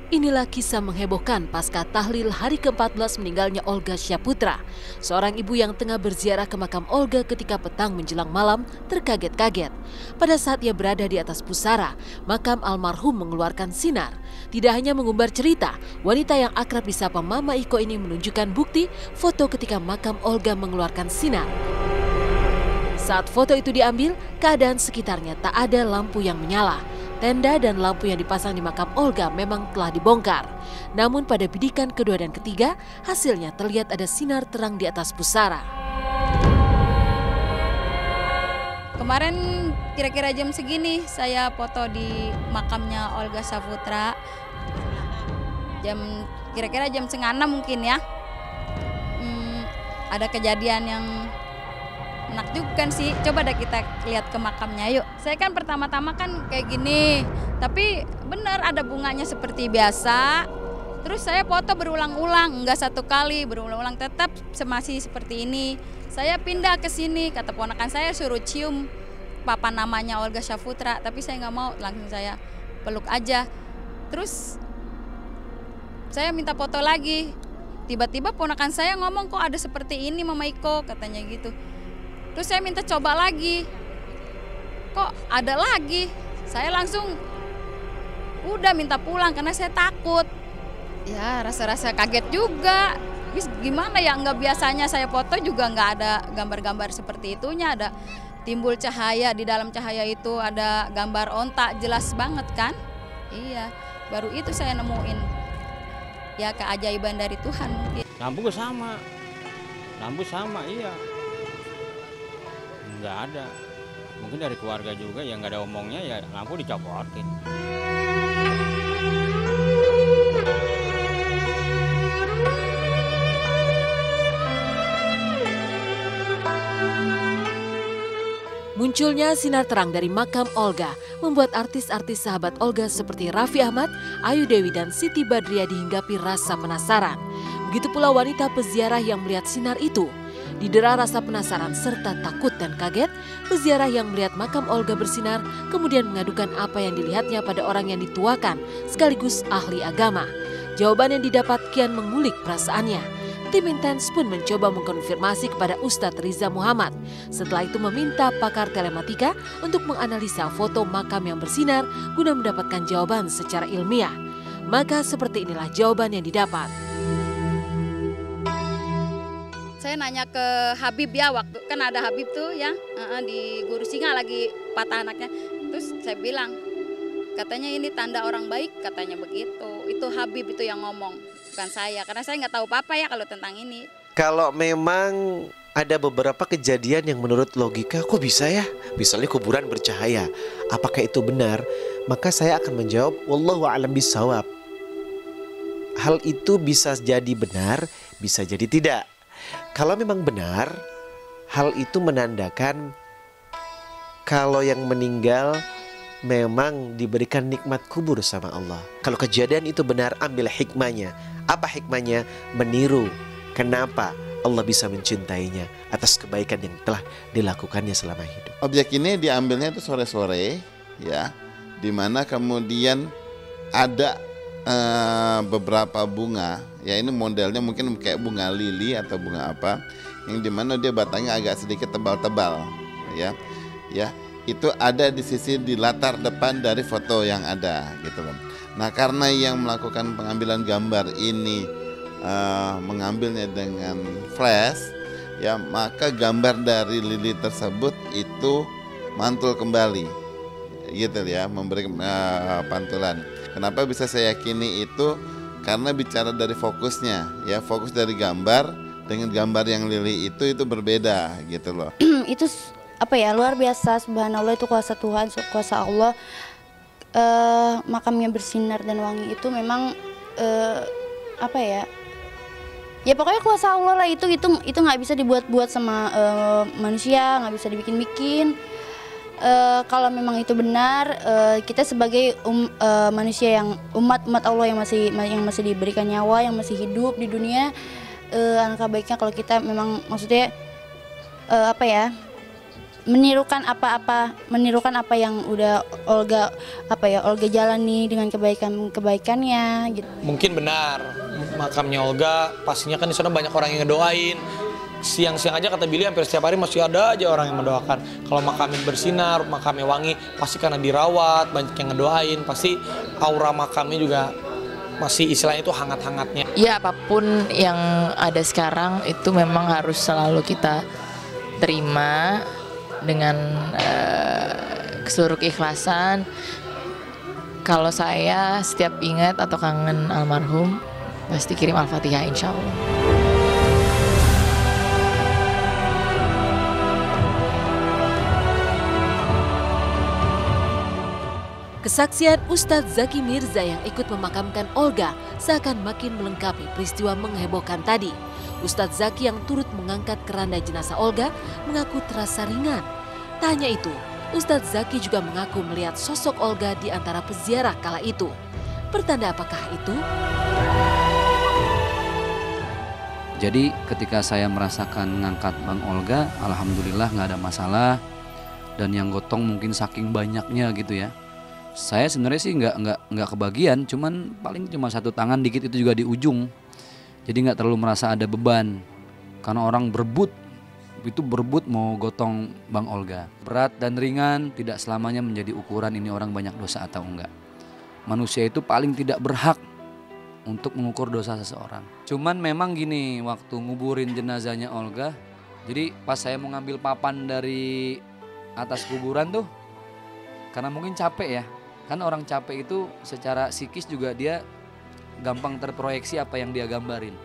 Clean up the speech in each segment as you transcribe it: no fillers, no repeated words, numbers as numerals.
Inilah kisah menghebohkan pasca tahlil hari ke-14 meninggalnya Olga Syaputra, seorang ibu yang tengah berziarah ke makam Olga ketika petang menjelang malam terkaget-kaget. Pada saat ia berada di atas pusara, makam almarhum mengeluarkan sinar. Tidak hanya mengumbar cerita, wanita yang akrab disapa Mama Iko ini menunjukkan bukti foto ketika makam Olga mengeluarkan sinar. Saat foto itu diambil, keadaan sekitarnya tak ada lampu yang menyala. Tenda dan lampu yang dipasang di makam Olga memang telah dibongkar. Namun pada bidikan kedua dan ketiga, hasilnya terlihat ada sinar terang di atas pusara. Kemarin kira-kira jam segini saya foto di makamnya Olga Syaputra. Kira-kira jam 5:30 mungkin ya. Ada kejadian yang menakjubkan sih. Coba dah kita lihat ke makamnya yuk. Saya kan pertama-tama kan kayak gini, tapi benar ada bunganya seperti biasa. Terus saya foto berulang-ulang, enggak satu kali, berulang-ulang tetap masih seperti ini. Saya pindah ke sini, kata ponakan saya suruh cium papan namanya Olga Syaputra, tapi saya nggak mau, langsung saya peluk aja. Terus saya minta foto lagi. Tiba-tiba ponakan saya ngomong, kok ada seperti ini Mama Iko, katanya gitu. Terus saya minta coba lagi, kok ada lagi. Saya langsung udah minta pulang karena saya takut. Ya rasa-rasa kaget juga. Bis gimana ya, nggak biasanya saya foto juga nggak ada gambar-gambar seperti itunya. Ada timbul cahaya, di dalam cahaya itu ada gambar onta, jelas banget kan. Iya, baru itu saya nemuin. Ya keajaiban dari Tuhan mungkin. Lampu sama iya. Nggak ada, mungkin dari keluarga juga yang nggak ada omongnya ya lampu dicopotin. Munculnya sinar terang dari makam Olga membuat artis-artis sahabat Olga seperti Raffi Ahmad, Ayu Dewi dan Siti Badriah dihinggapi rasa penasaran. Begitu pula wanita peziarah yang melihat sinar itu. Didera rasa penasaran serta takut dan kaget, peziarah yang melihat makam Olga bersinar kemudian mengadukan apa yang dilihatnya pada orang yang dituakan sekaligus ahli agama. Jawaban yang didapat kian mengulik perasaannya. Tim Intens pun mencoba mengkonfirmasi kepada Ustadz Riza Muhammad. Setelah itu meminta pakar telematika untuk menganalisa foto makam yang bersinar guna mendapatkan jawaban secara ilmiah. Maka seperti inilah jawaban yang didapat. Saya nanya ke Habib ya, waktu kan ada Habib tuh ya di Guru Singa lagi patah anaknya. Terus saya bilang, katanya ini tanda orang baik, katanya begitu. Itu Habib itu yang ngomong, bukan saya. Karena saya nggak tahu apa-apa ya kalau tentang ini. Kalau memang ada beberapa kejadian yang menurut logika kok bisa ya, misalnya kuburan bercahaya, apakah itu benar? Maka saya akan menjawab, wallahu a'lam bishawab. Hal itu bisa jadi benar, bisa jadi tidak. Kalau memang benar, hal itu menandakan kalau yang meninggal memang diberikan nikmat kubur sama Allah. Kalau kejadian itu benar, ambil hikmahnya. Apa hikmahnya? Meniru kenapa Allah bisa mencintainya atas kebaikan yang telah dilakukannya selama hidup. Objek ini diambilnya itu sore-sore, ya, di mana kemudian ada beberapa bunga, ya ini modelnya mungkin kayak bunga lili atau bunga apa, yang dimana dia batangnya agak sedikit tebal-tebal, ya, itu ada di latar depan dari foto yang ada, gitu loh. Nah karena yang melakukan pengambilan gambar ini mengambilnya dengan flash, ya maka gambar dari lili tersebut itu mantul kembali, gitu ya, memberi pantulan. Kenapa bisa saya yakini itu? Karena bicara dari fokusnya, ya fokus dari gambar dengan gambar yang lili itu berbeda, gitu loh. Itu apa ya, luar biasa, subhanallah, itu kuasa Tuhan, kuasa Allah. Makamnya bersinar dan wangi itu memang apa ya? Ya pokoknya kuasa Allah lah, itu nggak bisa dibuat-buat sama manusia, nggak bisa dibikin-bikin. Kalau memang itu benar, kita sebagai manusia yang umat Allah yang masih diberikan nyawa, yang masih hidup di dunia, alangkah baiknya kalau kita memang maksudnya apa ya, menirukan apa yang udah Olga jalani dengan kebaikannya gitu. Mungkin benar makamnya Olga, pastinya kan di sana banyak orang yang ngedoain. Siang-siang aja kata Billy hampir setiap hari masih ada aja orang yang mendoakan. Kalau makamnya bersinar, makamnya wangi, pasti karena dirawat, banyak yang ngedoain, pasti aura makamnya juga masih istilahnya itu hangat-hangatnya. Ya apapun yang ada sekarang itu memang harus selalu kita terima dengan seluruh keikhlasan. Kalau saya setiap ingat atau kangen almarhum pasti kirim Al-Fatihah insya Allah. Kesaksian Ustadz Zaki Mirza yang ikut memakamkan Olga seakan makin melengkapi peristiwa menghebohkan tadi. Ustadz Zaki yang turut mengangkat keranda jenazah Olga mengaku terasa ringan. Tak hanya itu, Ustadz Zaki juga mengaku melihat sosok Olga di antara peziarah kala itu. Pertanda apakah itu? Jadi ketika saya merasakan ngangkat Bang Olga, alhamdulillah nggak ada masalah. Dan yang gotong mungkin saking banyaknya gitu ya. Saya sebenarnya sih nggak kebagian, cuman paling cuma satu tangan dikit itu juga di ujung. Jadi nggak terlalu merasa ada beban, karena orang berebut mau gotong Bang Olga. Berat dan ringan tidak selamanya menjadi ukuran ini orang banyak dosa atau enggak. Manusia itu paling tidak berhak untuk mengukur dosa seseorang. Cuman memang gini, waktu nguburin jenazahnya Olga, jadi pas saya mau ngambil papan dari atas kuburan tuh, karena mungkin capek ya. Kan orang capek itu secara psikis juga dia gampang terproyeksi apa yang dia gambarin.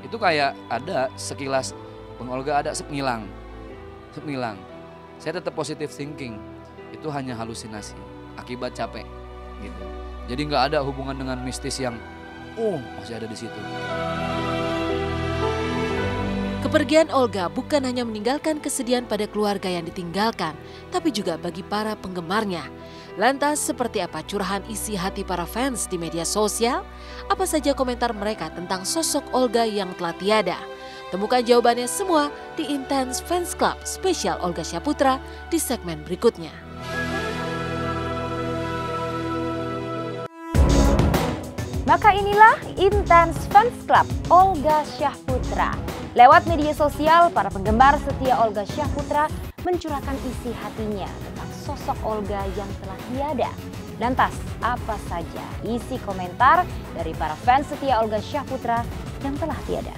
Itu kayak ada sekilas Bang Olga ada semilang. Saya tetap positive thinking. Itu hanya halusinasi akibat capek gitu. Jadi nggak ada hubungan dengan mistis yang masih ada di situ. Kepergian Olga bukan hanya meninggalkan kesedihan pada keluarga yang ditinggalkan, tapi juga bagi para penggemarnya. Lantas seperti apa curahan isi hati para fans di media sosial? Apa saja komentar mereka tentang sosok Olga yang telah tiada? Temukan jawabannya semua di Intense Fans Club spesial Olga Syahputra di segmen berikutnya. Maka inilah Intense Fans Club Olga Syahputra. Lewat media sosial, para penggemar setia Olga Syahputra mencurahkan isi hatinya tentang sosok Olga yang telah tiada. Lantas, apa saja isi komentar dari para fans setia Olga Syahputra yang telah tiada?